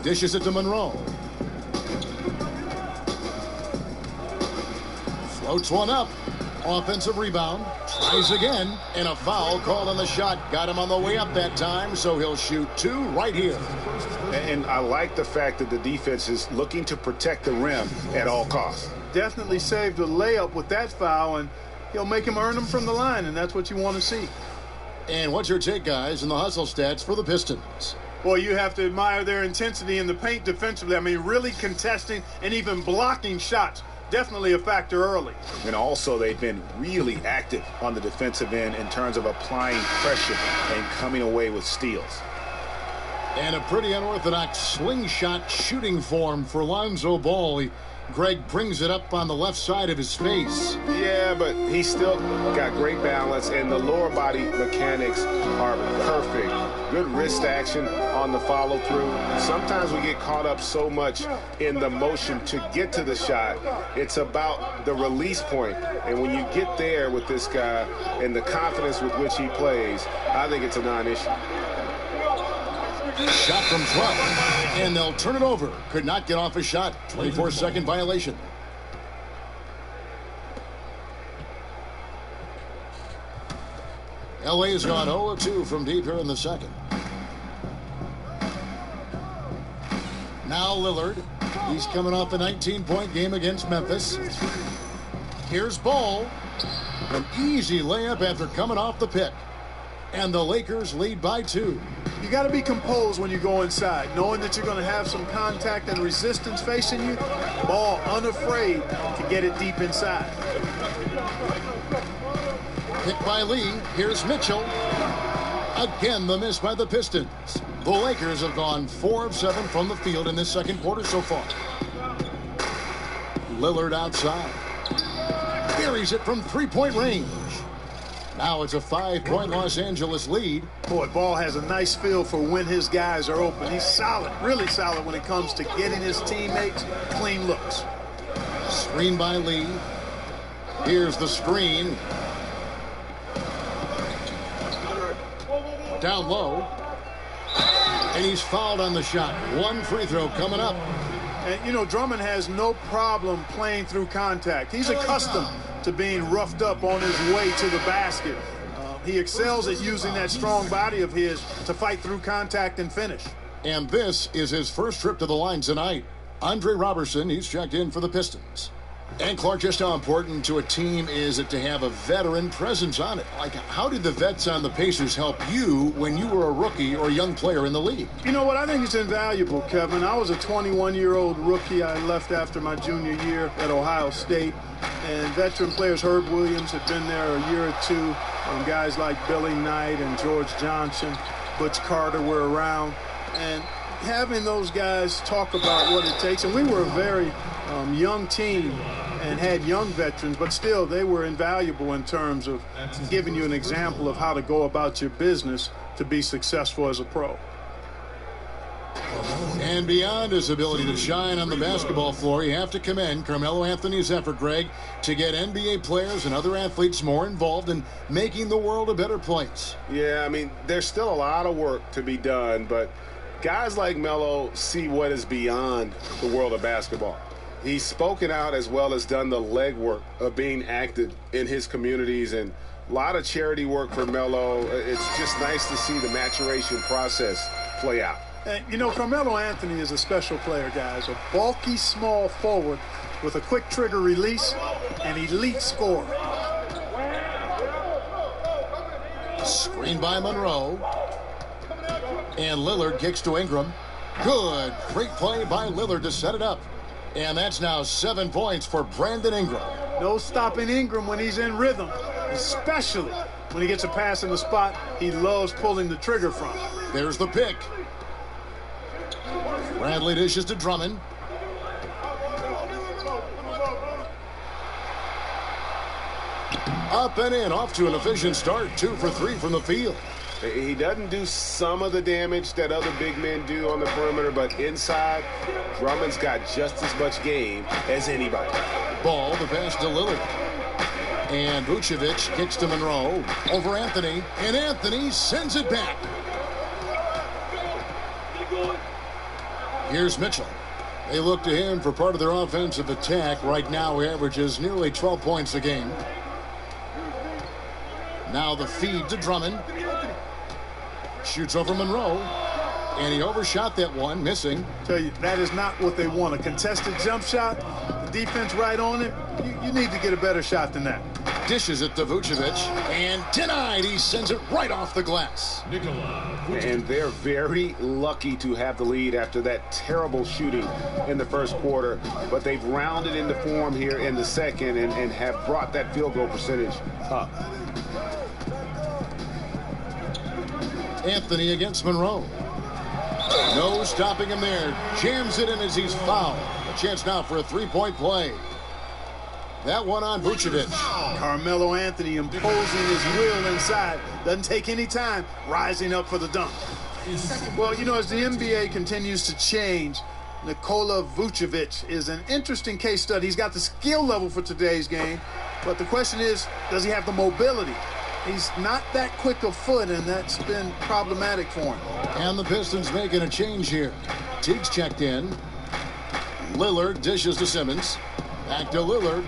Dishes it to Monroe. Floats one up. Offensive rebound. Tries again. And a foul called on the shot. Got him on the way up that time, so he'll shoot two right here. And I like the fact that the defense is looking to protect the rim at all costs. Definitely saved a layup with that foul, and he'll make him earn them from the line, and that's what you want to see. And what's your take, guys, in the hustle stats for the Pistons? Boy, you have to admire their intensity in the paint defensively. I mean, really contesting and even blocking shots. Definitely a factor early. And also, they've been really active on the defensive end in terms of applying pressure and coming away with steals. And a pretty unorthodox slingshot shooting form for Lonzo Ball. Greg brings it up on the left side of his face. Yeah, but he's still got great balance, and the lower body mechanics are perfect. Good wrist action on the follow-through. Sometimes we get caught up so much in the motion to get to the shot. It's about the release point. And when you get there with this guy and the confidence with which he plays, I think it's a non-issue. Shot from 12, and they'll turn it over. Could not get off a shot. 24-second violation. LA has gone 0-2 from deep here in the second. Now Lillard. He's coming off a 19-point game against Memphis. Here's Ball. An easy layup after coming off the pick. And the Lakers lead by 2. You got to be composed when you go inside, knowing that you're going to have some contact and resistance facing you. Ball unafraid to get it deep inside. Pick by Lee. Here's Mitchell. Again, the miss by the Pistons. The Lakers have gone 4 of 7 from the field in this second quarter so far. Lillard outside. Buries it from three-point range. Now it's a 5-point Los Angeles lead. Boy, Ball has a nice feel for when his guys are open. He's solid, really solid when it comes to getting his teammates clean looks. Screen by Lee. Here's the screen. Down low. And he's fouled on the shot. One free throw coming up. And, you know, Drummond has no problem playing through contact. He's accustomed to being roughed up on his way to the basket. He excels at using that strong body of his to fight through contact and finish. And this is his first trip to the line tonight. Andre Robertson, he's checked in for the Pistons. And Clark, just how important to a team is it to have a veteran presence on it? Like, how did the vets on the Pacers help you when you were a rookie or a young player in the league? You know what? I think it's invaluable, Kevin. I was a 21-year-old rookie. I left after my junior year at Ohio State. And veteran players, Herb Williams, had been there a year or two. Guys like Billy Knight and George Johnson, Butch Carter were around. And having those guys talk about what it takes. And we were a very young team and had young veterans, but still they were invaluable in terms of giving you an example of how to go about your business to be successful as a pro. And beyond his ability to shine on the basketball floor, you have to commend Carmelo Anthony's effort, Greg, to get NBA players and other athletes more involved in making the world a better place. Yeah, I mean, there's still a lot of work to be done, but guys like Melo see what is beyond the world of basketball. He's spoken out as well as done the legwork of being active in his communities, and a lot of charity work for Melo. It's just nice to see the maturation process play out. And, you know, Carmelo Anthony is a special player, guys. A bulky, small forward with a quick trigger release, an elite scorer. Screen by Monroe. And Lillard kicks to Ingram. Good. Great play by Lillard to set it up. And that's now 7 points for Brandon Ingram. No stopping Ingram when he's in rhythm, especially when he gets a pass in the spot he loves pulling the trigger from. There's the pick. Bradley dishes to Drummond. Up and in, off to an efficient start. 2 for 3 from the field. He doesn't do some of the damage that other big men do on the perimeter, but inside, Drummond's got just as much game as anybody. Ball, the pass to Lillard. And Vucevic kicks to Monroe over Anthony, and Anthony sends it back. Here's Mitchell. They look to him for part of their offensive attack. Right now, he averages nearly 12 points a game. Now the feed to Drummond. Shoots over Monroe. And he overshot that one, missing. Tell you, that is not what they want. A contested jump shot, the defense right on it. You need to get a better shot than that. Dishes it to Vucevic. And denied. He sends it right off the glass. And they're very lucky to have the lead after that terrible shooting in the first quarter. But they've rounded into form here in the second and have brought that field goal percentage up. Anthony against Monroe. No stopping him there. Jams it in as he's fouled. A chance now for a three-point play. That one on Vucevic. Carmelo Anthony imposing his will inside. Doesn't take any time. Rising up for the dunk. Well, you know, as the NBA continues to change, Nikola Vucevic is an interesting case study. He's got the skill level for today's game. But the question is, does he have the mobility? He's not that quick of foot, and that's been problematic for him. And the Pistons making a change here. Teague's checked in. Lillard dishes to Simmons. Back to Lillard.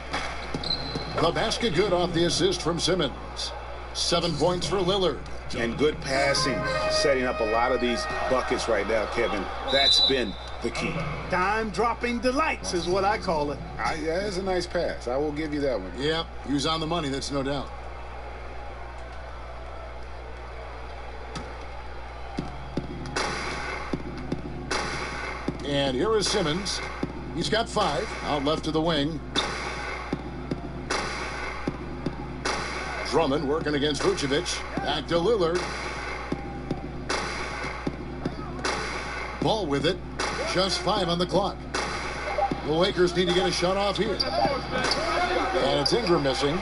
The basket good off the assist from Simmons. 7 points for Lillard. And good passing, setting up a lot of these buckets right now, Kevin. That's been the key. Dime-dropping delights is what I call it. Yeah, that's a nice pass. I will give you that one. Yep, he was on the money, that's no doubt. And here is Simmons. He's got 5. Out left to the wing. Drummond working against Vucevic. Back to Lillard. Ball with it. Just 5 on the clock. The Lakers need to get a shot off here. And it's Ingram missing.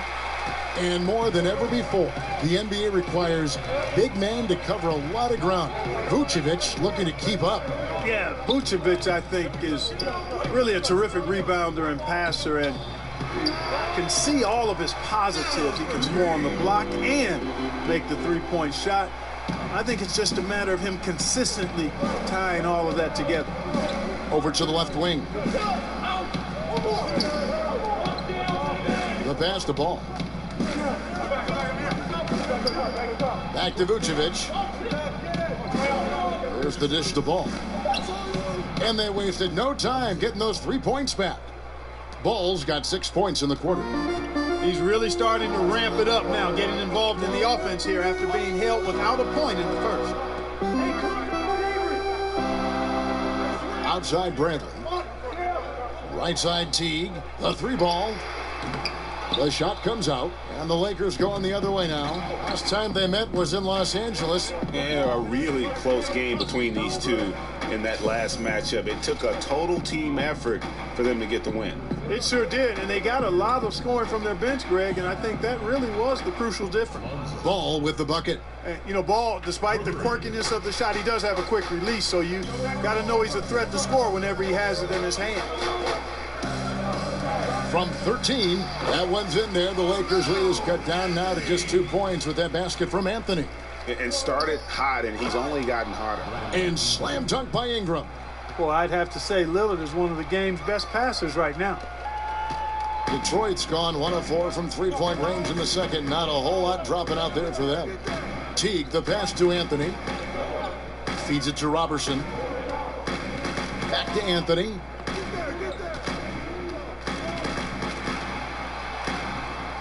And more than ever before, the NBA requires big men to cover a lot of ground. Vucevic looking to keep up. Yeah, Vucevic, I think, is really a terrific rebounder and passer, and you can see all of his positives. He can score on the block and make the three-point shot. I think it's just a matter of him consistently tying all of that together. Over to the left wing. The pass to Ball. Back to Vucevic. There's the dish to Ball. And they wasted no time getting those 3 points back. Ball's got 6 points in the quarter. He's really starting to ramp it up now, getting involved in the offense here after being held without a point in the first. Outside Bradley. Right side Teague. The 3 ball. The shot comes out, and the Lakers going the other way now. Last time they met was in Los Angeles. Yeah, a really close game between these two in that last matchup. It took a total team effort for them to get the win. It sure did, and they got a lot of scoring from their bench, Greg, and I think that really was the crucial difference. Ball with the bucket. You know, Ball, despite the quirkiness of the shot, he does have a quick release, so you got to know he's a threat to score whenever he has it in his hand. From 13, that one's in there. The Lakers lead is cut down now to just 2 points with that basket from Anthony. And started hot, and he's only gotten hotter. And slam dunk by Ingram. Well, I'd have to say Lillard is one of the game's best passers right now. Detroit's gone 1 of 4 from three-point range in the second. Not a whole lot dropping out there for them. Teague, the pass to Anthony. Feeds it to Robertson. Back to Anthony.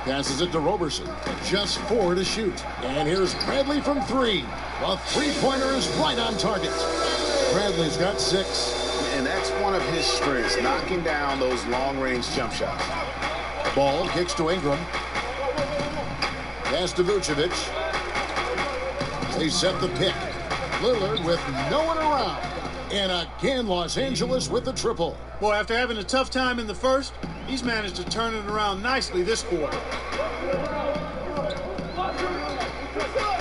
Passes it to Robertson. Just 4 to shoot. And here's Bradley from 3. The three-pointer is right on target. Bradley's got 6. And that's one of his strengths, knocking down those long-range jump shots. Ball kicks to Ingram. Pass to Vucevic. They set the pick. Lillard with no one around. And again, Los Angeles with the triple. Boy, after having a tough time in the first, he's managed to turn it around nicely this quarter.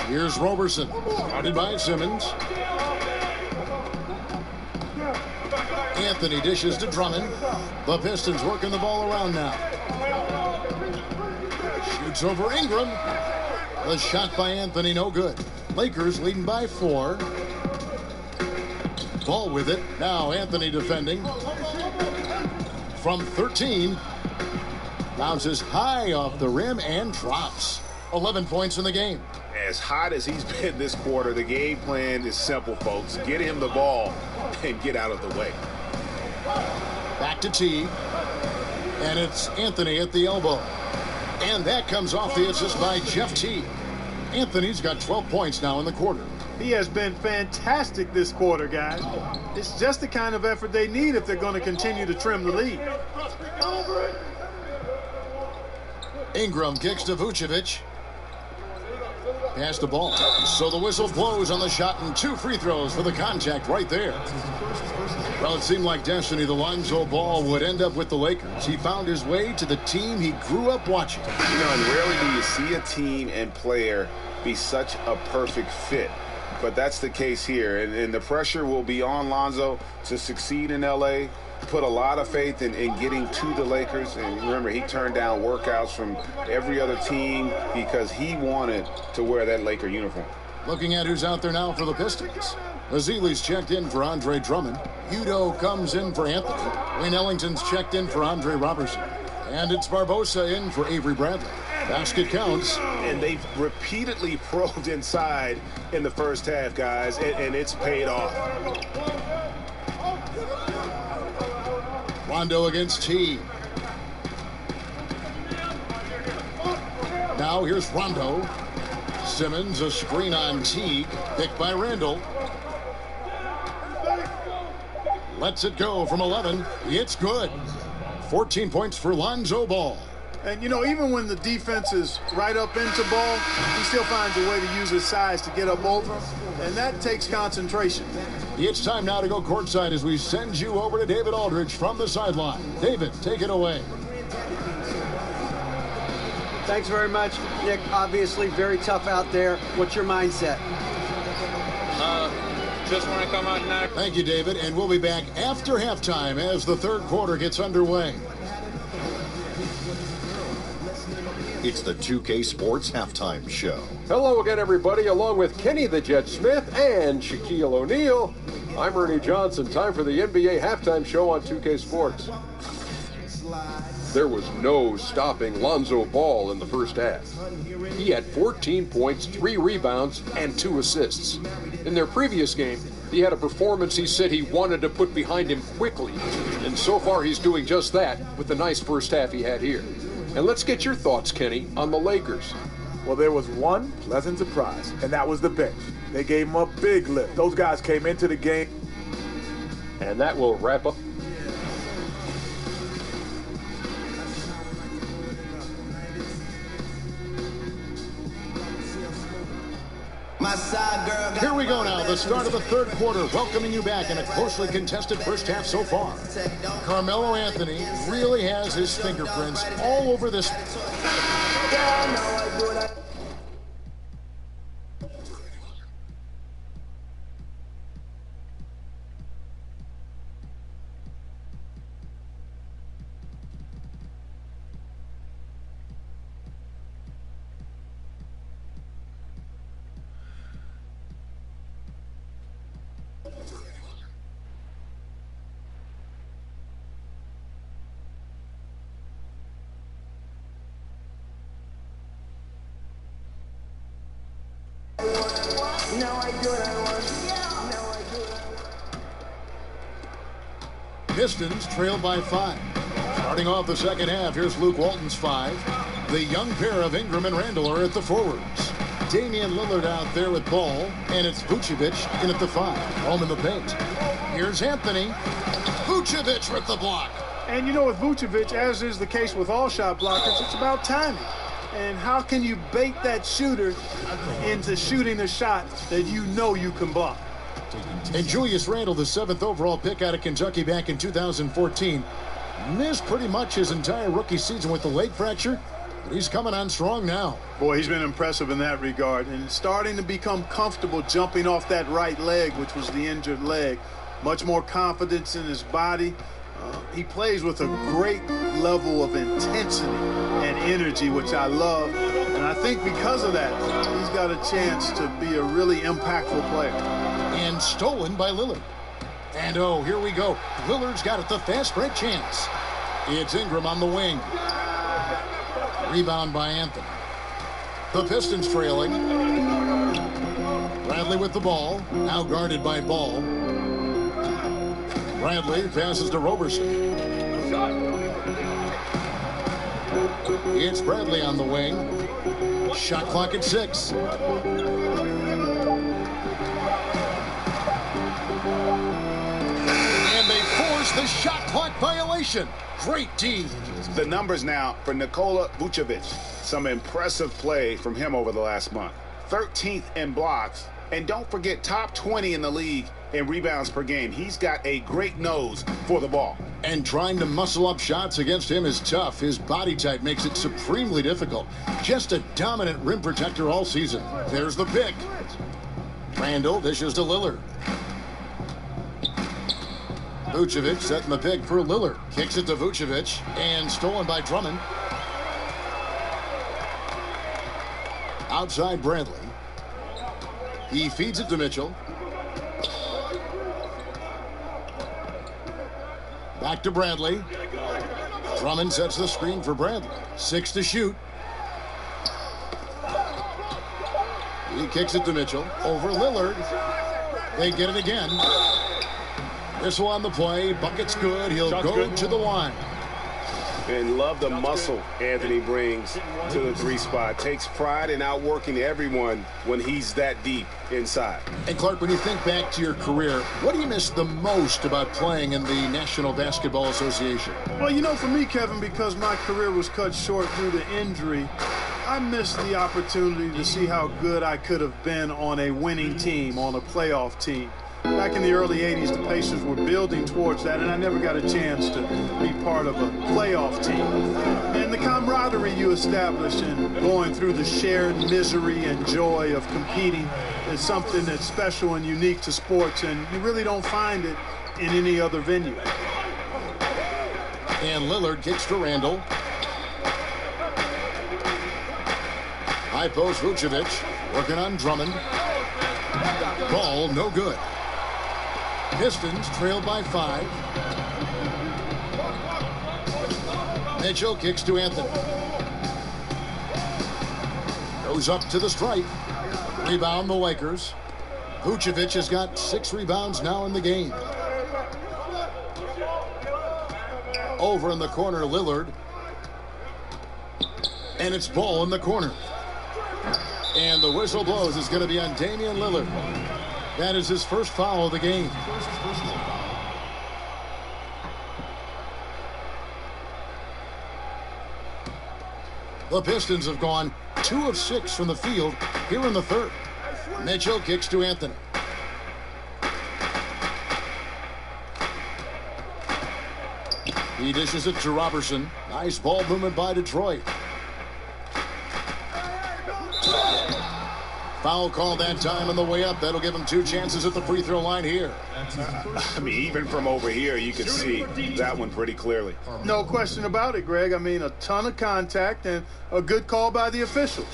Here's Robertson. Guarded by Simmons. Anthony dishes to Drummond. The Pistons working the ball around now. Shoots over Ingram. The shot by Anthony, no good. Lakers leading by 4. Ball with it. Now Anthony defending. From 13. Bounces high off the rim and drops. 11 points in the game. As hot as he's been this quarter, the game plan is simple, folks. Get him the ball and get out of the way. Back to T. And it's Anthony at the elbow. And that comes off the assist by Jeff T. Anthony's got 12 points now in the quarter. He has been fantastic this quarter, guys. It's just the kind of effort they need if they're going to continue to trim the lead. Ingram kicks to Vucevic. Pass the ball. So the whistle blows on the shot and 2 free throws for the contact right there. Well, it seemed like destiny. The Lonzo Ball would end up with the Lakers. He found his way to the team he grew up watching. You know, and rarely do you see a team and player be such a perfect fit. But that's the case here. And the pressure will be on Lonzo to succeed in L.A., put a lot of faith in getting to the Lakers. And remember, he turned down workouts from every other team because he wanted to wear that Laker uniform. Looking at who's out there now for the Pistons. Azili's checked in for Andre Drummond. Udo comes in for Anthony. Wayne Ellington's checked in for Andre Robertson. And it's Barbosa in for Avery Bradley. Basket counts. And they've repeatedly probed inside in the first half, guys, and it's paid off. Rondo against T. Now here's Rondo. Simmons, a screen on T. Picked by Randall. Lets it go from 11. It's good. 14 points for Lonzo Ball. And, you know, even when the defense is right up into Ball, he still finds a way to use his size to get up over him, and that takes concentration. It's time now to go courtside as we send you over to David Aldridge from the sideline. David, take it away. Thanks very much, Nick. Obviously very tough out there. What's your mindset? Just want to come out and act. Thank you, David, and we'll be back after halftime as the third quarter gets underway. It's the 2K Sports Halftime Show. Hello again, everybody. Along with Kenny the Jet Smith and Shaquille O'Neal, I'm Ernie Johnson. Time for the NBA Halftime Show on 2K Sports. There was no stopping Lonzo Ball in the first half. He had 14 points, 3 rebounds, and 2 assists. In their previous game, he had a performance he said he wanted to put behind him quickly. And so far, he's doing just that with the nice first half he had here. And let's get your thoughts, Kenny, on the Lakers. Well, there was one pleasant surprise, and that was the bench. They gave him a big lift. Those guys came into the game. And that will wrap up. Here we go now, the start of the third quarter, welcoming you back in a closely contested first half so far. Carmelo Anthony really has his fingerprints all over this. Pistons trail by 5. Starting off the second half, here's Luke Walton's 5. The young pair of Ingram and Randall are at the forwards. Damian Lillard out there with Ball, and it's Vucevic in at the 5. Home in the paint. Here's Anthony. Vucevic with the block. And you know, with Vucevic, as is the case with all shot blockers, it's about timing. And how can you bait that shooter into shooting the shot that you know you can block? And Julius Randle, the 7th overall pick out of Kentucky back in 2014, missed pretty much his entire rookie season with the leg fracture, but he's coming on strong now. Boy, he's been impressive in that regard and starting to become comfortable jumping off that right leg, which was the injured leg. Much more confidence in his body. He plays with a great level of intensity and energy, which I love. And I think because of that, he's got a chance to be a really impactful player. And stolen by Lillard. And oh, here we go. Lillard's got it, the fast break chance. It's Ingram on the wing. Rebound by Anthony. The Pistons trailing. Bradley with the ball. Now guarded by Ball. Bradley passes to Roberson. It's Bradley on the wing. Shot clock at 6. And they force the shot clock violation. Great D. The numbers now for Nikola Vucevic. Some impressive play from him over the last month. 13th in blocks. And don't forget, top 20 in the league in rebounds per game. He's got a great nose for the ball. And trying to muscle up shots against him is tough. His body type makes it supremely difficult. Just a dominant rim protector all season. There's the pick. Randall dishes to Lillard. Vucevic setting the pick for Lillard. Kicks it to Vucevic and stolen by Drummond. Outside Bradley. He feeds it to Mitchell. Back to Bradley. Drummond sets the screen for Bradley. 6 to shoot. He kicks it to Mitchell. Over Lillard. They get it again. Whistle on the play. Bucket's good. He'll go to the line. And love the muscle Anthony brings to the 3 spot. Takes pride in outworking everyone when he's that deep inside. And Clark, when you think back to your career, what do you miss the most about playing in the National Basketball Association? Well, you know, for me, Kevin, because my career was cut short due to injury, I missed the opportunity to see how good I could have been on a winning team, on a playoff team. Back in the early 80s, the Pacers were building towards that, and I never got a chance to be part of a playoff team. And the camaraderie you establish in going through the shared misery and joy of competing is something that's special and unique to sports, and you really don't find it in any other venue. And Lillard kicks to Randall. High post Vucevic working on Drummond. Ball no good. Pistons trailed by 5. Mitchell kicks to Anthony. Goes up to the stripe. Rebound the Lakers. Vucevic has got 6 rebounds now in the game. Over in the corner, Lillard. And it's Ball in the corner. And the whistle blows. It's going to be on Damian Lillard. That is his first foul of the game. The Pistons have gone 2 of 6 from the field here in the third. Mitchell kicks to Anthony. He dishes it to Roberson. Nice ball movement by Detroit. Foul call that time on the way up. That'll give him 2 chances at the free throw line here. I mean, even from over here, you can see that one pretty clearly. No question about it, Greg. I mean, a ton of contact and a good call by the officials.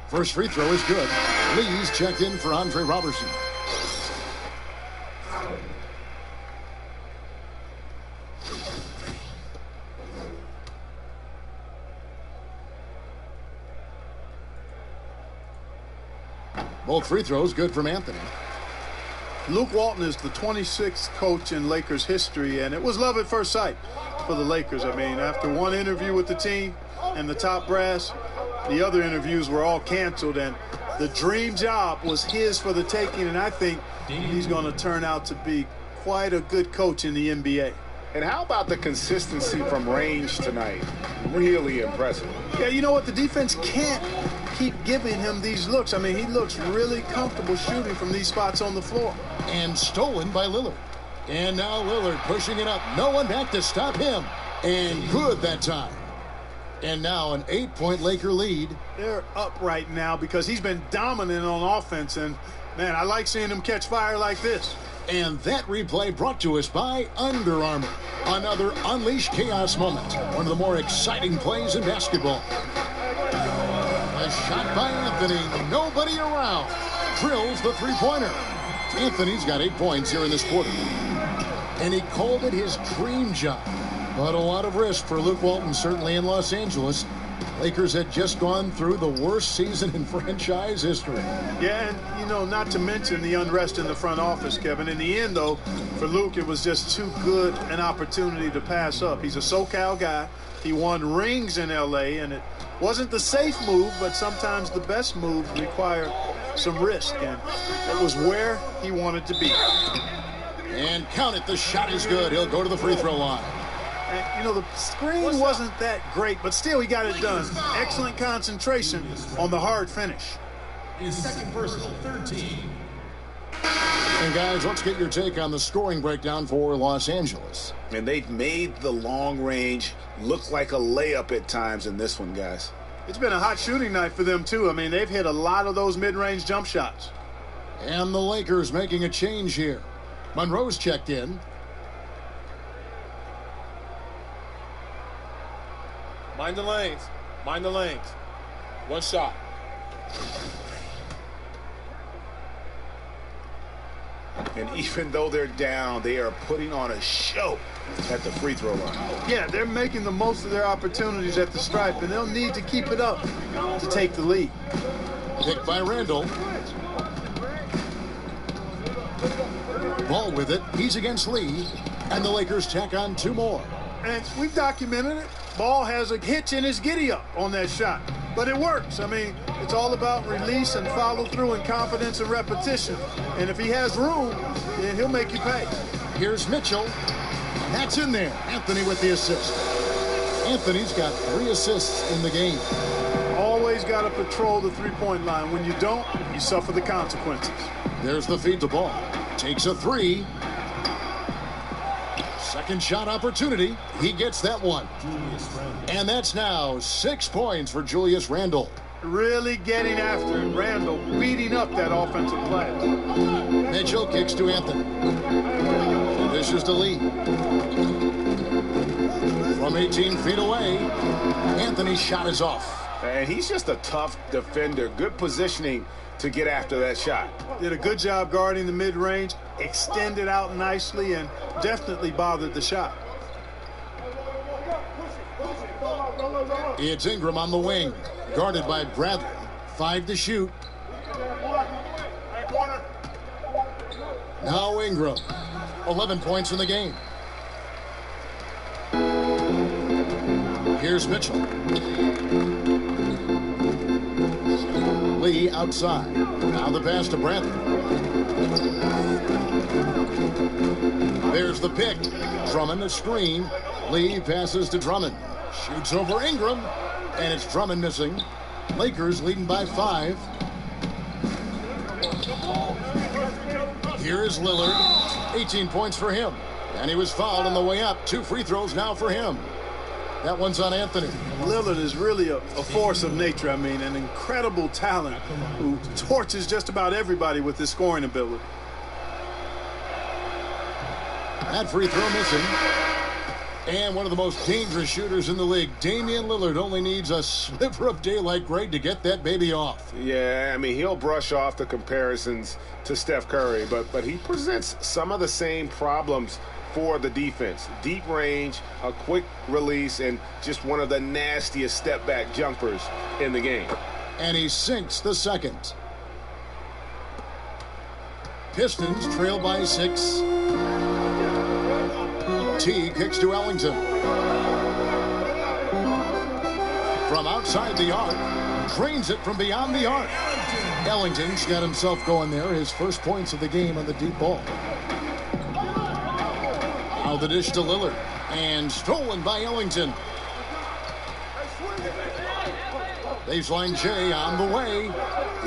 First free throw is good. Lee's checked in for Andre Roberson. Both free throws good from Anthony. Luke Walton is the 26th coach in Lakers history, and it was love at first sight for the Lakers. I mean, after one interview with the team and the top brass, the other interviews were all canceled, and the dream job was his for the taking, and I think he's going to turn out to be quite a good coach in the NBA. And how about the consistency from range tonight? Really impressive. Yeah, you know what? The defense can't keep giving him these looks. I mean, he looks really comfortable shooting from these spots on the floor. And stolen by Lillard. And now Lillard pushing it up. No one back to stop him. And good that time. And now an 8-point Laker lead. They're up right now because he's been dominant on offense. And, man, I like seeing him catch fire like this. And that replay brought to us by Under Armour. Another Unleash Chaos moment. One of the more exciting plays in basketball. A shot by Anthony. Nobody around. Drills the three-pointer. Anthony's got 8 points here in this quarter. And he called it his dream job. But a lot of risk for Luke Walton, certainly in Los Angeles. Lakers had just gone through the worst season in franchise history. Yeah, and, not to mention the unrest in the front office, Kevin. In the end, though, for Luke, it was just too good an opportunity to pass up. He's a SoCal guy. He won rings in L.A., and it wasn't the safe move, but sometimes the best move require some risk, and it was where he wanted to be. And count it, the shot is good. He'll go to the free throw line. And, the screen wasn't that great, but still he got it done. Excellent concentration on the hard finish. His second personal, 13. And guys, let's get your take on the scoring breakdown for Los Angeles. And they've made the long range look like a layup at times in this one, guys. It's been a hot shooting night for them, too. I mean, they've hit a lot of those mid-range jump shots. And the Lakers making a change here. Monroe's checked in. Mind the lanes. Mind the lanes. One shot. And even though they're down, they are putting on a show at the free throw line. Yeah, they're making the most of their opportunities at the stripe, and they'll need to keep it up to take the lead. Picked by Randall. Ball with it. He's against Lee. And the Lakers tack on 2 more. And we've documented it. Ball has a hitch in his giddy-up on that shot. But it works. I mean, it's all about release and follow-through and confidence and repetition. And if he has room, then he'll make you pay. Here's Mitchell. That's in there. Anthony with the assist. Anthony's got 3 assists in the game. Always got to patrol the three-point line. When you don't, you suffer the consequences. There's the feed to Ball. Takes a 3. Second shot opportunity. He gets that one. And that's now 6 points for Julius Randle. Really getting after it. Randle beating up that offensive play. Mitchell kicks to Anthony. Dishes to Lee. From 18 feet away, Anthony's shot is off. And he's just a tough defender. Good positioning to get after that shot. Did a good job guarding the mid-range, extended out nicely, and definitely bothered the shot. It's Ingram on the wing, guarded by Bradley. 5 to shoot. Now Ingram, 11 points in the game. Here's Mitchell. Lee outside. Now the pass to Bradley. There's the pick. Drummond a screen. Lee passes to Drummond. Shoots over Ingram. And it's Drummond missing. Lakers leading by 5. Here is Lillard. 18 points for him. And he was fouled on the way up. 2 free throws now for him. That one's on Anthony. Lillard is really a force of nature. I mean, an incredible talent who torches just about everybody with his scoring ability. That free throw missing. And one of the most dangerous shooters in the league, Damian Lillard, only needs a sliver of daylight grade to get that baby off. Yeah, I mean, he'll brush off the comparisons to Steph Curry, but he presents some of the same problems for the defense. Deep range, a quick release, and just one of the nastiest step-back jumpers in the game. And he sinks the second. Pistons trail by 6. T kicks to Ellington. From outside the arc, drains it from beyond the arc. Ellington's got himself going there, his first points of the game on the deep ball. Now the dish to Lillard, and stolen by Ellington. Baseline J on the way.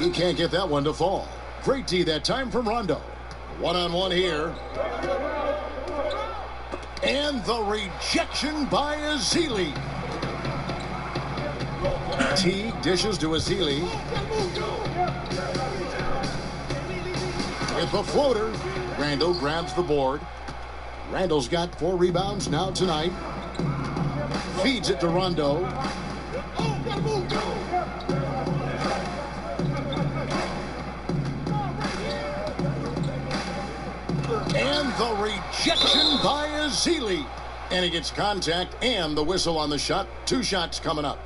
He can't get that one to fall. Great D that time from Rondo. One-on-one here. And the rejection by Azili. T dishes to Azili. With the floater, Randall grabs the board. Randall's got 4 rebounds now tonight. Feeds it to Rondo. And the rejection by Ezeli. And he gets contact and the whistle on the shot. 2 shots coming up.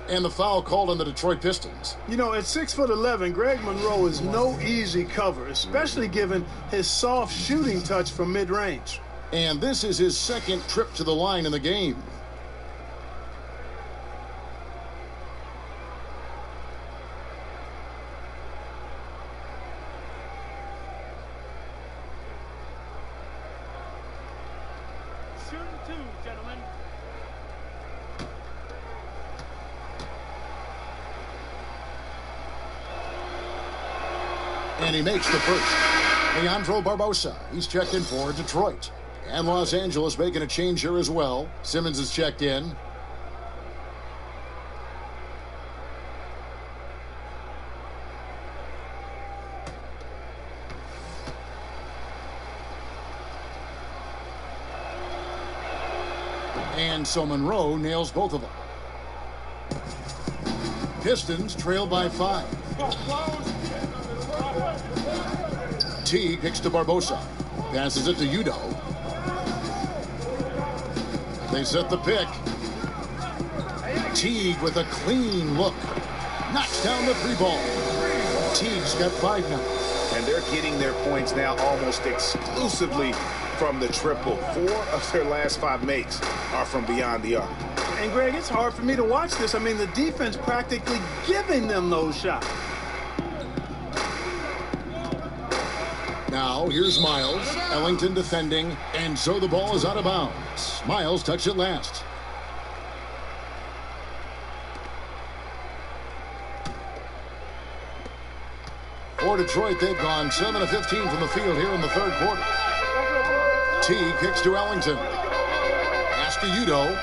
And the foul called on the Detroit Pistons. You know, at 6'11", Greg Monroe is no easy cover, especially given his soft shooting touch from mid-range. And this is his 2nd trip to the line in the game. And he makes the first. Leandro Barbosa, he's checked in for Detroit. And Los Angeles making a change here as well. Simmons is checked in. And so Monroe nails both of them. Pistons trail by 5. T kicks to Barbosa. Passes it to Udo. They set the pick. Teague with a clean look. Knocks down the 3 ball. Teague's got 5 now. And they're getting their points now almost exclusively from the triple. 4 of their last 5 makes are from beyond the arc. And Greg, it's hard for me to watch this. I mean, the defense practically giving them those shots. Now, here's Miles. Ellington defending, and so the ball is out of bounds. Miles touched it last. For Detroit, they've gone 7 of 15 from the field here in the 3rd quarter. T kicks to Ellington. Pass to Udo.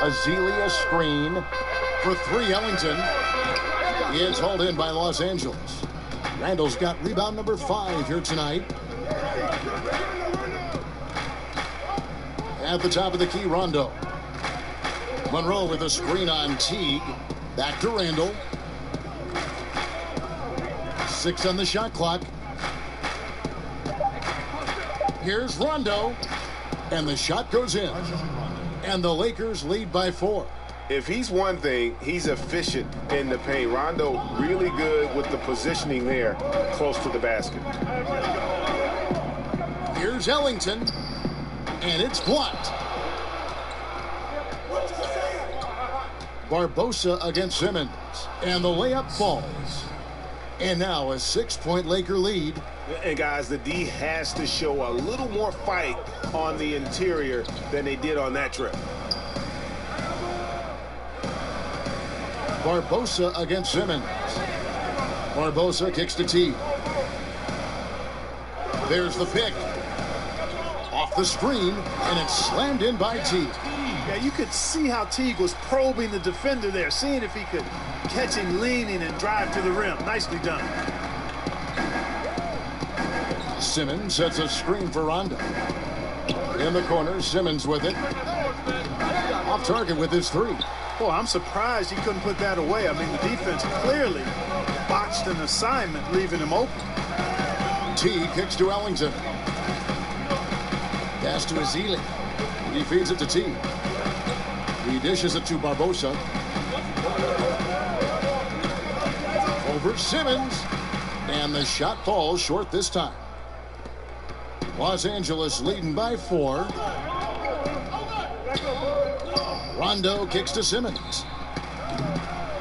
Ezeli screen for 3, Ellington. It's hauled in by Los Angeles. Randall's got rebound number 5 here tonight. At the top of the key, Rondo. Monroe with a screen on Teague. Back to Randall. 6 on the shot clock. Here's Rondo. And the shot goes in. And the Lakers lead by 4. If he's one thing, he's efficient in the paint. Rondo really good with the positioning there close to the basket. Here's Ellington, and it's blocked. Barbosa against Simmons, and the layup falls. And now a 6-point Laker lead. And guys, the D has to show a little more fight on the interior than they did on that trip. Barbosa against Simmons. Barbosa kicks to Teague. There's the pick. Off the screen, and it's slammed in by Teague. Yeah, you could see how Teague was probing the defender there, seeing if he could catch him leaning and drive to the rim. Nicely done. Simmons sets a screen for Rondo. In the corner, Simmons with it. Off target with his 3. Boy, I'm surprised he couldn't put that away. I mean, the defense clearly botched an assignment, leaving him open. T kicks to Ellington. Pass to Ezeli. He feeds it to T. He dishes it to Barbosa. Over Simmons. And the shot falls short this time. Los Angeles leading by 4. Rondo kicks to Simmons.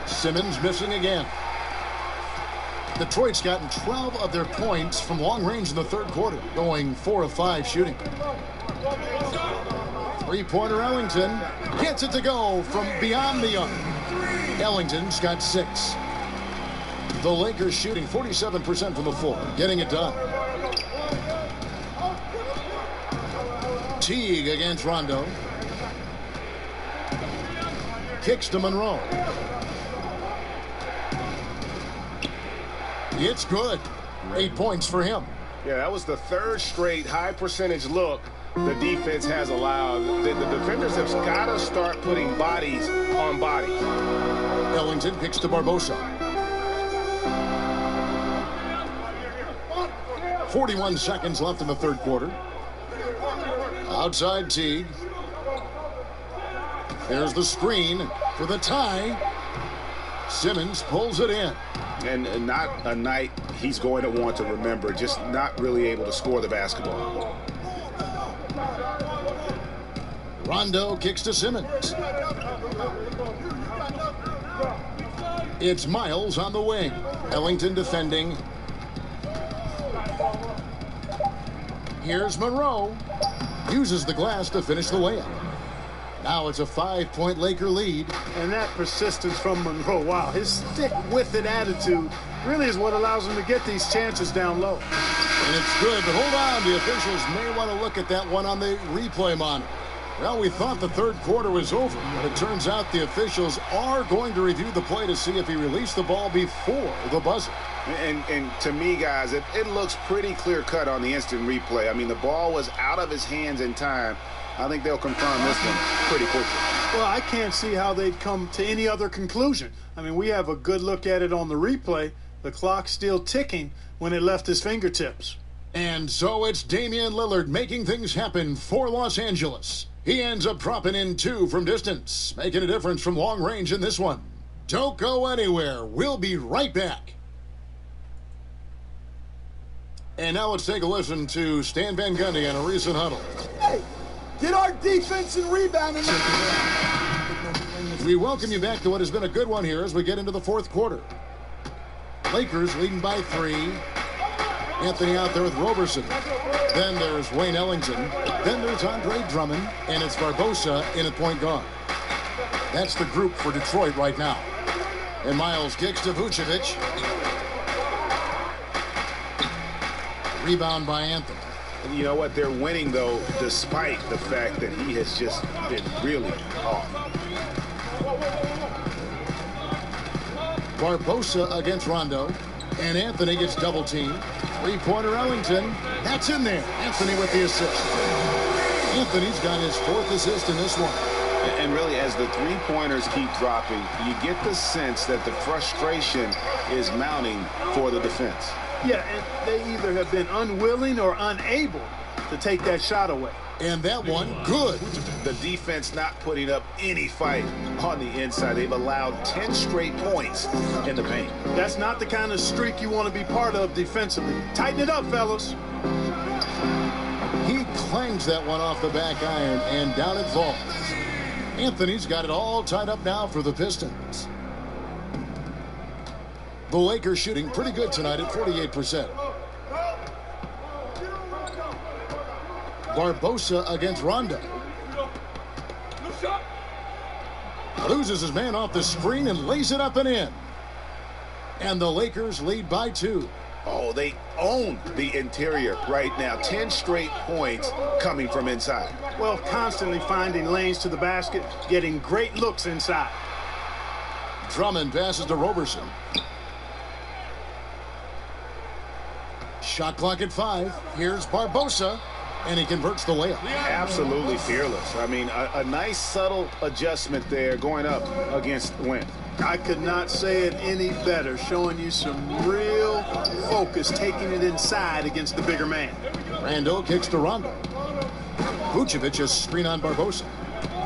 Simmons missing again. Detroit's gotten 12 of their points from long range in the 3rd quarter, going 4 of 5 shooting. 3-pointer Ellington gets it to go from beyond the arc. Ellington's got 6. The Lakers shooting 47% from the floor, getting it done. Teague against Rondo. Kicks to Monroe. It's good. 8 points for him. Yeah, that was the third straight high percentage look the defense has allowed. The defenders have got to start putting bodies on bodies. Ellington kicks to Barbosa. 41 seconds left in the third quarter. Outside Teague. There's the screen for the tie. Simmons pulls it in. And not a night he's going to want to remember, just not really able to score the basketball. Rondo kicks to Simmons. It's Miles on the wing. Ellington defending. Here's Monroe. Uses the glass to finish the layup. Now it's a 5-point Laker lead. And that persistence from Monroe, wow, his stick-with-it attitude really is what allows him to get these chances down low. And it's good, but hold on. The officials may want to look at that one on the replay monitor. Well, we thought the third quarter was over, but it turns out the officials are going to review the play to see if he released the ball before the buzzer. And to me, guys, it looks pretty clear-cut on the instant replay. I mean, the ball was out of his hands in time. I think they'll confirm this one pretty quickly. Well, I can't see how they'd come to any other conclusion. I mean, we have a good look at it on the replay. The clock's still ticking when it left his fingertips. And so it's Damian Lillard making things happen for Los Angeles. He ends up dropping in 2 from distance, making a difference from long range in this one. Don't go anywhere. We'll be right back. And now let's take a listen to Stan Van Gundy on a recent huddle. Hey, get our defense and rebounding. We welcome you back to what has been a good one here as we get into the fourth quarter. Lakers leading by 3. Anthony out there with Roberson. Then there's Wayne Ellington. Then there's Andre Drummond. And it's Barbosa in at point guard. That's the group for Detroit right now. And Miles kicks to Vucevic. Rebound by Anthony. You know what? They're winning, though, despite the fact that he has just been really off. Barbosa against Rondo. And Anthony gets double-teamed. Three-pointer Ellington. That's in there. Anthony with the assist. Anthony's got his 4th assist in this one. And really, as the three-pointers keep dropping, you get the sense that the frustration is mounting for the defense. Yeah, and they either have been unwilling or unable to take that shot away. And that one, good. The defense not putting up any fight on the inside. They've allowed 10 straight points in the paint. That's not the kind of streak you want to be part of defensively. Tighten it up, fellas. He clangs that one off the back iron, and down it falls. Anthony's got it all tied up now for the Pistons. The Lakers shooting pretty good tonight at 48%. Barbosa against Rondo. Loses his man off the screen and lays it up and in. And the Lakers lead by 2. Oh, they own the interior right now. 10 straight points coming from inside. Well, constantly finding lanes to the basket, getting great looks inside. Drummond passes to Roberson. Shot clock at 5. Here's Barbosa, and he converts the layup. Absolutely fearless. I mean, a nice subtle adjustment there going up against Wynn. I could not say it any better, showing you some real focus, taking it inside against the bigger man. Rondo kicks to Rondo. Vucevic is screen on Barbosa.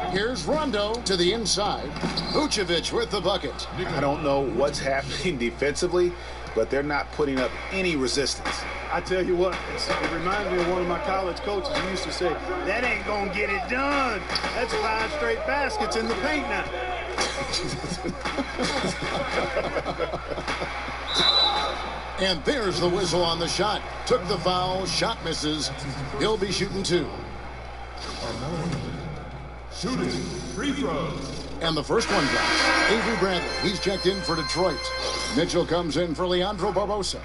Here's Rondo to the inside. Vucevic with the bucket. I don't know what's happening defensively, but they're not putting up any resistance. I tell you what, it reminds me of one of my college coaches who used to say, that ain't gonna get it done. That's 5 straight baskets in the paint now. And there's the whistle on the shot. Took the foul, shot misses. He'll be shooting 2. Shooting free throws. And the first one drops. Avery Bradley, he's checked in for Detroit. Mitchell comes in for Leandro Barbosa.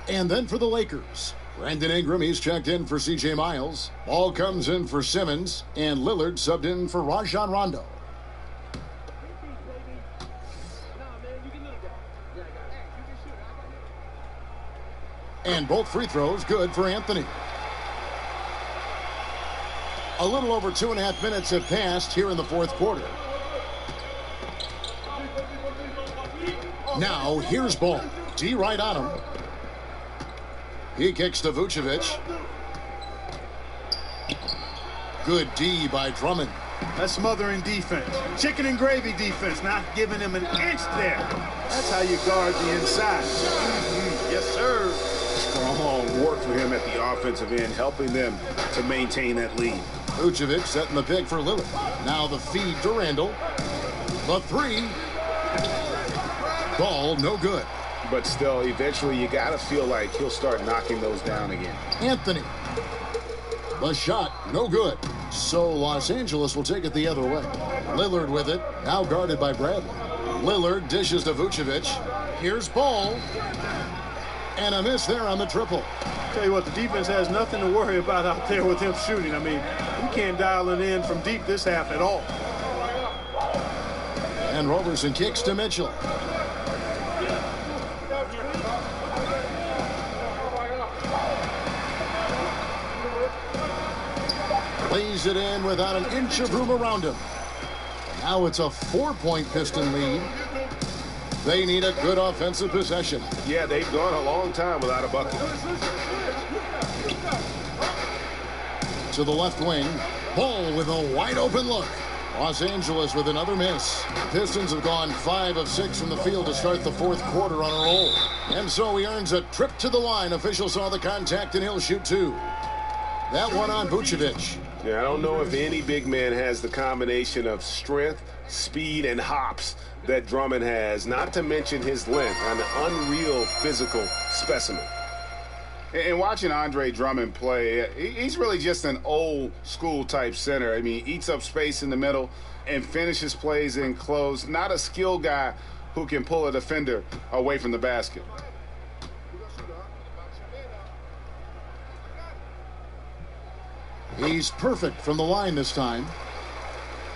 And then for the Lakers, Brandon Ingram, he's checked in for C.J. Miles. Ball comes in for Simmons. And Lillard subbed in for Rajon Rondo. And both free throws good for Anthony. A little over 2.5 minutes have passed here in the fourth quarter. Now, here's Ball. D right on him. He kicks to Vucevic. Good D by Drummond. That's smothering defense. Chicken and gravy defense, not giving him an inch there. That's how you guard the inside. Yes, sir. Strong work for him at the offensive end, helping them to maintain that lead. Vucevic setting the pick for Lillard. Now the feed to Randall. The three. Ball no good. But still, eventually you got to feel like he'll start knocking those down again. Anthony. The shot no good. So Los Angeles will take it the other way. Lillard with it. Now guarded by Bradley. Lillard dishes to Vucevic. Here's Ball. And a miss there on the triple. Tell you what, the defense has nothing to worry about out there with him shooting. I mean, you can't dial it in from deep this half at all. And Roberson kicks to Mitchell. Lays it in without an inch of room around him. Now it's a 4-point Piston lead. They need a good offensive possession. Yeah, they've gone a long time without a bucket. To the left wing. Ball with a wide open look. Los Angeles with another miss. The Pistons have gone 5 of 6 from the field to start the fourth quarter on a roll. And so he earns a trip to the line. Official saw the contact and he'll shoot 2. That one on Vucevic. Yeah, I don't know if any big man has the combination of strength, speed, and hops that Drummond has, not to mention his length, an unreal physical specimen. And watching Andre Drummond play, he's really just an old school type center. I mean, he eats up space in the middle and finishes plays in close. Not a skill guy who can pull a defender away from the basket. He's perfect from the line this time.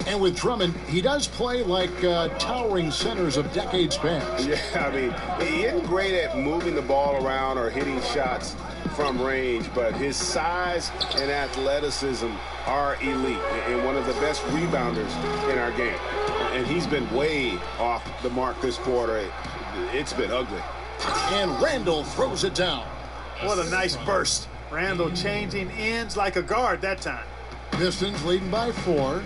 And with Drummond, he does play like towering centers of decades past. Yeah, I mean, he isn't great at moving the ball around or hitting shots from range, but his size and athleticism are elite and one of the best rebounders in our game. And he's been way off the mark this quarter. It's been ugly. And Randall throws it down. What a nice burst. Randall changing ends like a guard that time. Pistons leading by 4.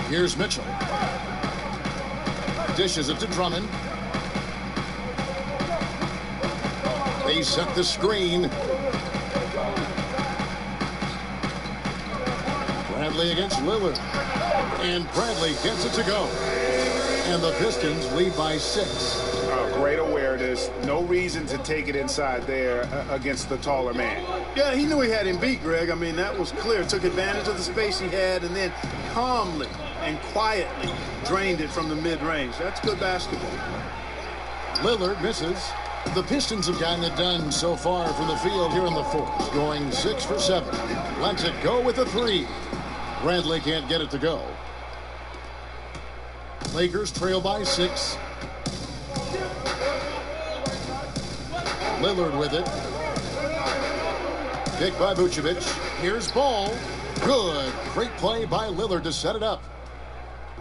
Here's Mitchell. Dishes it to Drummond. They set the screen. Bradley against Lillard. And Bradley gets it to go. And the Pistons lead by 6. Great awareness. No reason to take it inside there against the taller man. Yeah, he knew he had him beat, Greg. I mean, that was clear. Took advantage of the space he had and then calmly and quietly drained it from the mid-range. That's good basketball. Lillard misses. The Pistons have gotten it done so far from the field here in the fourth, going 6 for 7. Lets it go with a 3. Bradley can't get it to go. Lakers trail by 6. Lillard with it. Pick by Vucevic. Here's Ball. Good. Great play by Lillard to set it up.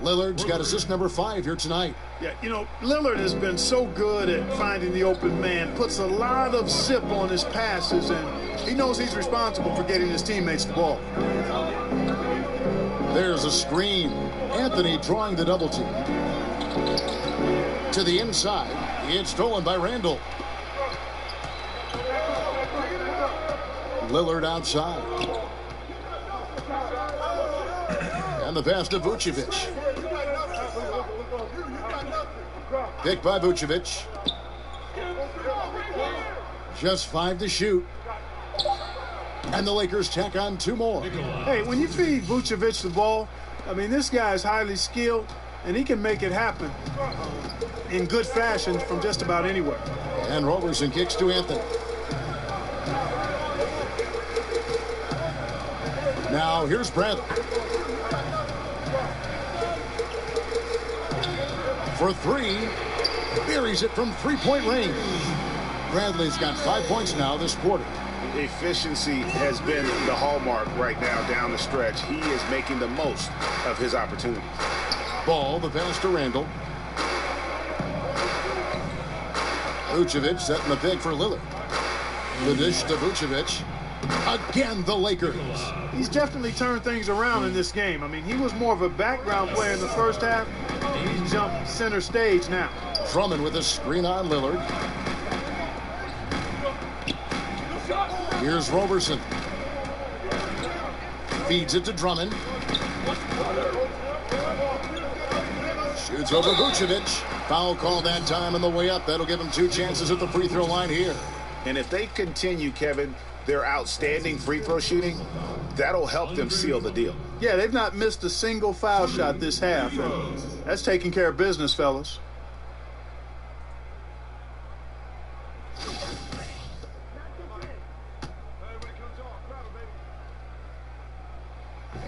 Lillard's got assist number 5 here tonight. Yeah, you know, Lillard has been so good at finding the open man. Puts a lot of zip on his passes, and he knows he's responsible for getting his teammates the ball. There's a screen. Anthony drawing the double team. To the inside. It's stolen by Randall. Lillard outside. And the pass to Vucevic. Picked by Vucevic. Just 5 to shoot. And the Lakers tack on 2 more. Hey, when you feed Vucevic the ball, I mean, this guy is highly skilled, and he can make it happen in good fashion from just about anywhere. And Roberson kicks to Anthony. Now here's Bradley. For 3. Buries it from three-point range. Bradley's got 5 points now this quarter. Efficiency has been the hallmark right now down the stretch. He is making the most of his opportunities. Ball, the pass to Randall. Vucevic setting the pick for Lillard. The dish to Vucevic. Again, the Lakers. He's definitely turned things around in this game. I mean, he was more of a background player in the first half. He's jumped center stage now. Drummond with a screen on Lillard. Here's Roberson. Feeds it to Drummond. Shoots over Vucevic. Foul call that time on the way up. That'll give him 2 chances at the free throw line here. And if they continue, Kevin, their outstanding free throw shooting, that'll help them seal the deal. Yeah, they've not missed a single foul shot this half. And that's taking care of business, fellas.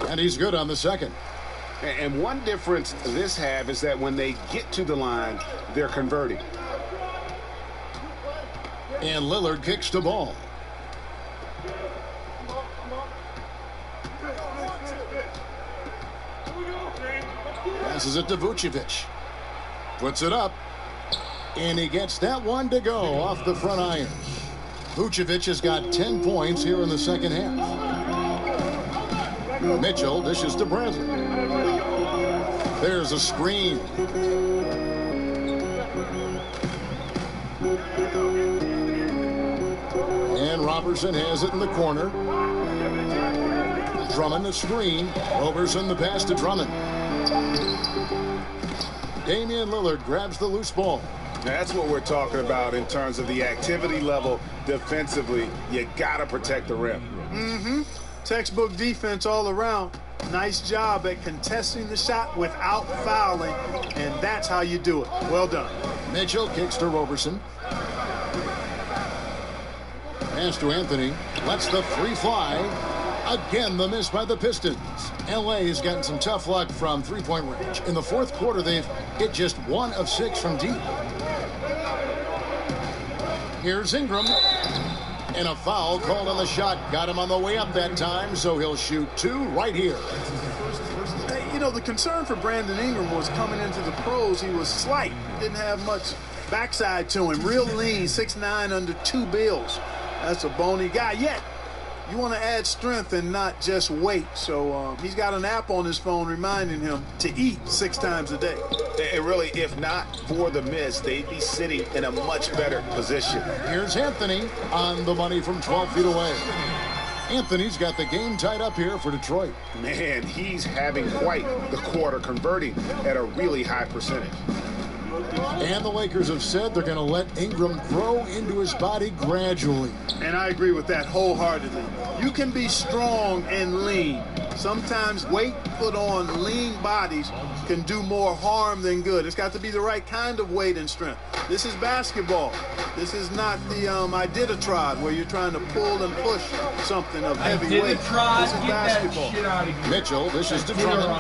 And he's good on the second. And one difference this half is that when they get to the line, they're converting. And Lillard kicks the ball. Passes it to Vucevic. Puts it up. And he gets that one to go off the front iron. Vucevic has got 10 points here in the second half. Mitchell dishes to Bradley. There's a screen. And Roberson has it in the corner. Drummond the screen. Roberson the pass to Drummond. Damian Lillard grabs the loose ball. That's what we're talking about in terms of the activity level defensively. You got to protect the rim. Mm-hmm. Textbook defense all around. Nice job at contesting the shot without fouling, and that's how you do it. Well done. Mitchell kicks to Roberson. Pass to Anthony. Lets the three fly. Again, the miss by the Pistons. LA's gotten some tough luck from three-point range. In the fourth quarter, they've hit just 1 of 6 from deep. Here's Ingram. And a foul called on the shot. Got him on the way up that time, so he'll shoot 2 right here. You know, the concern for Brandon Ingram was coming into the pros. He was slight. Didn't have much backside to him. Real lean, 6'9", under 2 bills. That's a bony guy. Yet, you want to add strength and not just weight. So he's got an app on his phone reminding him to eat 6 times a day. And really, if not for the miss, they'd be sitting in a much better position. Here's Anthony on the money from 12 feet away. Anthony's got the game tied up here for Detroit. Man, he's having quite the quarter, converting at a really high percentage. And the Lakers have said they're going to let Ingram grow into his body gradually. And I agree with that wholeheartedly. You can be strong and lean. Sometimes weight put on lean bodies can do more harm than good. It's got to be the right kind of weight and strength. This is basketball. This is not the Iditarod where you're trying to pull and push something of heavy weight. This is basketball. Mitchell, this is to Drummond.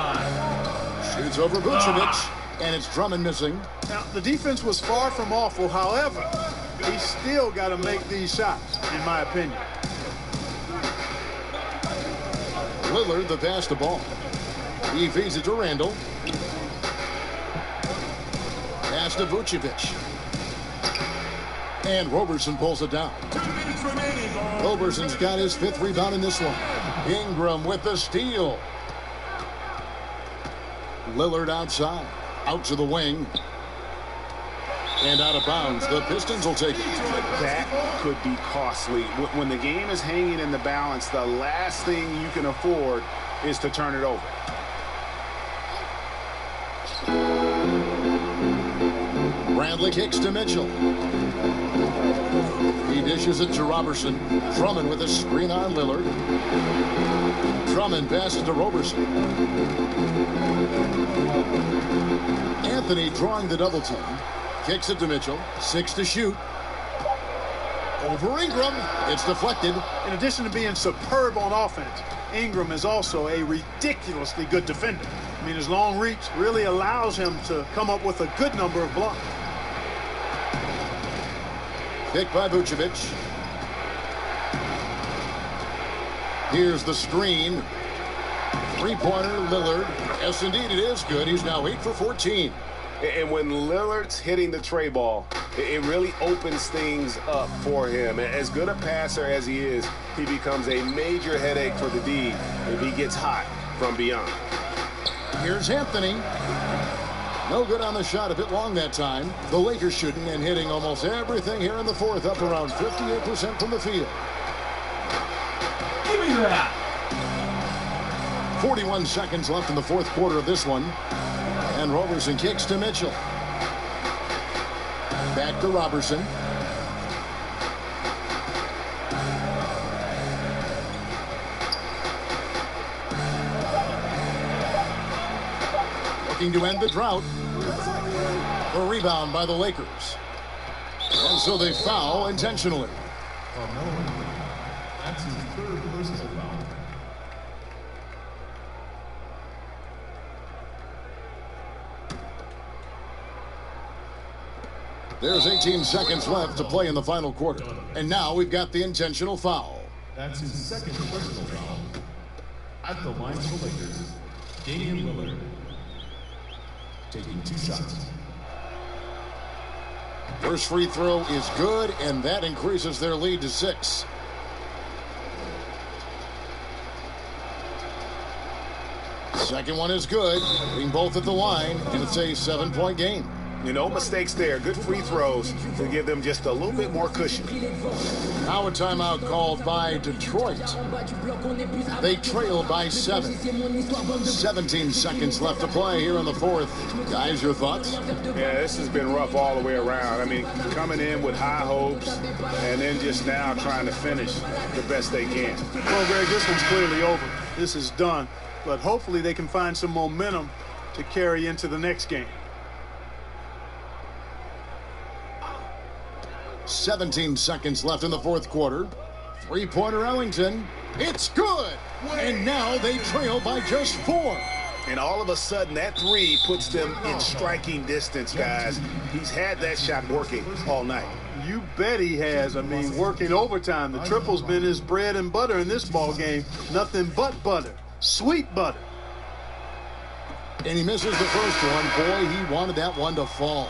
Shoots over Vucevic. And it's Drummond missing. Now, the defense was far from awful. However, he's still got to make these shots, in my opinion. Lillard, the pass to ball. He feeds it to Randall. Pass to Vucevic. And Roberson pulls it down. 2 minutes remaining. Roberson's got his 5th rebound in this one. Ingram with the steal. Lillard outside. Out to the wing. And out of bounds. The Pistons will take it. That could be costly. When the game is hanging in the balance, the last thing you can afford is to turn it over. Bradley kicks to Mitchell. He dishes it to Roberson. Drummond with a screen on Lillard. Drummond passes to Roberson. Anthony drawing the double team. Kicks it to Mitchell. 6 to shoot. Over Ingram. It's deflected. In addition to being superb on offense, Ingram is also a ridiculously good defender. I mean, his long reach really allows him to come up with a good number of blocks. Picked by Vucevic. Here's the screen. Three-pointer, Lillard. Yes, indeed, it is good. He's now 8 for 14. And when Lillard's hitting the tray ball, it really opens things up for him. As good a passer as he is, he becomes a major headache for the D if he gets hot from beyond. Here's Anthony. No good on the shot, a bit long that time. The Lakers shooting and hitting almost everything here in the fourth, up around 58% from the field. Give me that. 41 seconds left in the fourth quarter of this one. And Roberson kicks to Mitchell. Back to Roberson. Looking to end the drought. A rebound by the Lakers. And so they foul intentionally. That's his third personal foul. There's 18 seconds left to play in the final quarter. And now we've got the intentional foul. That's his second personal foul. At the line for the Lakers, Damian Lillard taking 2 shots. First free throw is good, and that increases their lead to 6. Second one is good, being both at the line, and it's a 7-point game. No mistakes there. Good free throws to give them just a little bit more cushion. Now a timeout called by Detroit. They trail by 7. 17 seconds left to play here in the fourth. Guys, your thoughts? Yeah, this has been rough all the way around. I mean, coming in with high hopes and then just now trying to finish the best they can. Well, Greg, this one's clearly over. This is done. But hopefully they can find some momentum to carry into the next game. 17 seconds left in the fourth quarter. Three-pointer Ellington. It's good. And now they trail by just 4. And all of a sudden, that three puts them in striking distance, guys. He's had that shot working all night. You bet he has. I mean, working overtime. The triple's been his bread and butter in this ball game. Nothing but butter. Sweet butter. And he misses the first one. Boy, he wanted that one to fall.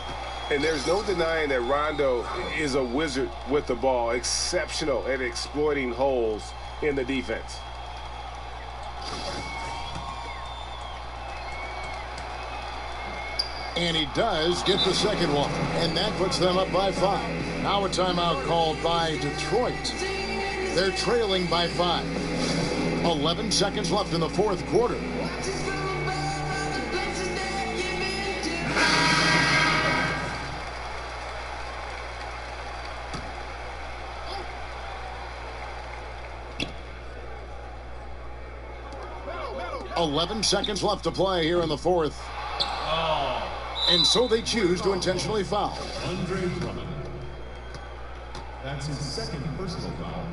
And there's no denying that Rondo is a wizard with the ball, exceptional at exploiting holes in the defense. And he does get the second one, and that puts them up by 5. Now a timeout called by Detroit. They're trailing by 5. 11 seconds left in the fourth quarter. .11 seconds left to play here in the fourth. And so they choose to intentionally foul. Andre Drummond. That's his second personal foul.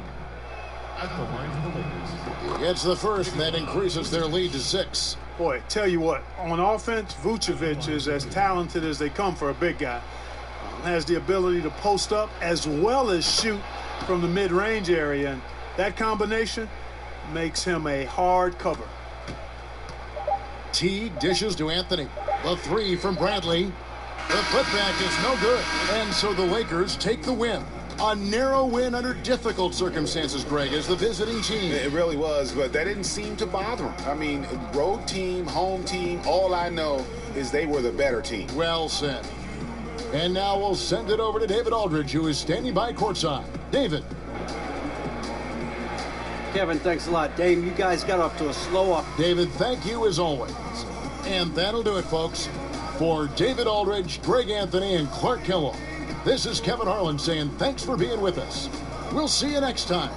At the line for the Lakers. Gets the first, and that increases their lead to 6. Boy, tell you what, on offense, Vucevic is as talented as they come for a big guy. Has the ability to post up as well as shoot from the mid-range area. And that combination makes him a hard cover. Teague dishes to Anthony. The three from Bradley. The putback is no good. And so the Lakers take the win. A narrow win under difficult circumstances, Greg, as the visiting team. It really was, but that didn't seem to bother them. I mean, road team, home team, all I know is they were the better team. Well said. And now we'll send it over to David Aldridge, who is standing by courtside. David. Kevin, thanks a lot. Dame, you guys got off to a slow off. David, thank you as always. And that'll do it, folks. For David Aldridge, Greg Anthony, and Clark Kellogg, this is Kevin Harlan saying thanks for being with us. We'll see you next time.